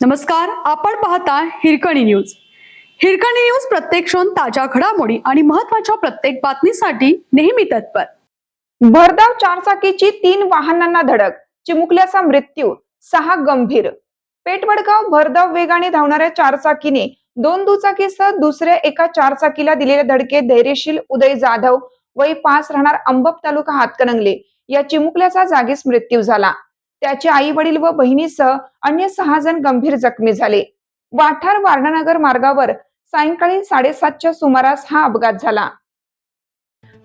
नमस्कार, आपण पाहता हिरकणी न्यूज. हिरकणी न्यूज प्रत्येक क्षण ताज्या घडामोडी आणि महत्त्वाच्या प्रत्येक बातमीसाठी नेहमी तत्पर. भरधाव चारचाकीची 3 वाहनांना धडक, चिमुकल्याचा मृत्यू, 6 गंभीर. पेठवडगाव भरधाव वेगाने धावणाऱ्या चारचाकीने 2 दुचाकीसह दुसऱ्या एका चारचाकीला दिलेल्या धडकेत धैर्यशील उदय जाधव वय 5 राहणार अंबप तालुका हातकणंगले या चिमुकल्याचा जागीच मृत्यू झाला. त्याचे आई वडील व बहिणीसह अन्य 6 जण गंभीर जखमी झाले. वाठार वारणानगर मार्गावर सायंकाळी 7:30च्या सुमारास हा अपघात झाला.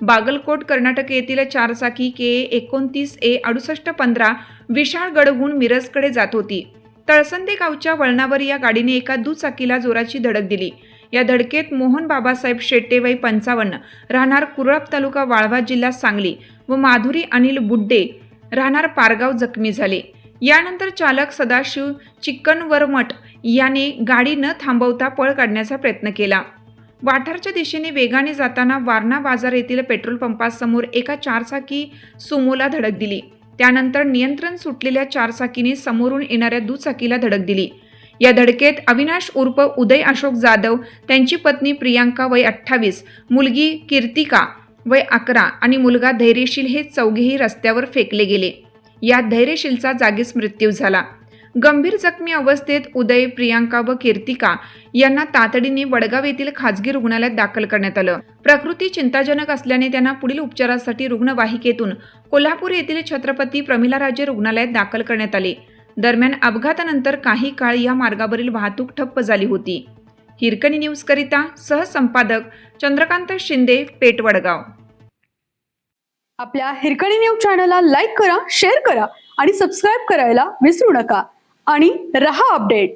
बागलकोट कर्नाटक येथील चारचाकी KA-29A-6815 विशाळगडहून मिरजकडे जात होती. तळसंदे गावच्या वळणावर या गाडीने एका दुचाकीला जोराची धडक दिली. या धडकेत मोहन बाबासाहेब शेट्टे वय 55 राहणार कुरळप तालुका वाळवा जिल्हा सांगली व माधुरी अनिल बुड्डे राहणार पारगाव जखमी झाले. यानंतर चालक सदाशिव चिक्कनवरमठ याने गाडी न थांबवता पळ काढण्याचा प्रयत्न केला. वाठारच्या दिशेने वेगाने जाताना वारणा बाजार येथील पेट्रोल पंपासमोर एका चारचाकी सुमोला धडक दिली. त्यानंतर नियंत्रण सुटलेल्या चारचाकीने समोरून येणाऱ्या दुचाकीला धडक दिली. या धडकेत अविनाश उर्फ उदय अशोक जाधव, त्यांची पत्नी प्रियांका वय 28, मुलगी कीर्तिका वय 11 आणि मुलगा धैर्यशील हे चौघेही रस्त्यावर फेकले गेले. यात धैर्यशीलचा जागीच मृत्यू झाला. गंभीर जखमी अवस्थेत उदय, प्रियांका व कीर्तिका यांना तातडीने वडगाव येथील खाजगी रुग्णालयात दाखल करण्यात आलं. प्रकृती चिंताजनक असल्याने त्यांना पुढील उपचारासाठी रुग्णवाहिकेतून कोल्हापूर येथील छत्रपती प्रमिलाराजे रुग्णालयात दाखल करण्यात आले. दरम्यान अपघातानंतर काही काळ या मार्गावरील वाहतूक ठप्प झाली होती. हिरकणी न्यूज करिता सहसंपादक चंद्रकांत शिंदे, पेठवडगाव. आपल्या हिरकणी न्यूज चॅनलला लाईक करा, शेअर करा आणि सबस्क्राईब करायला विसरू नका आणि रहा अपडेट.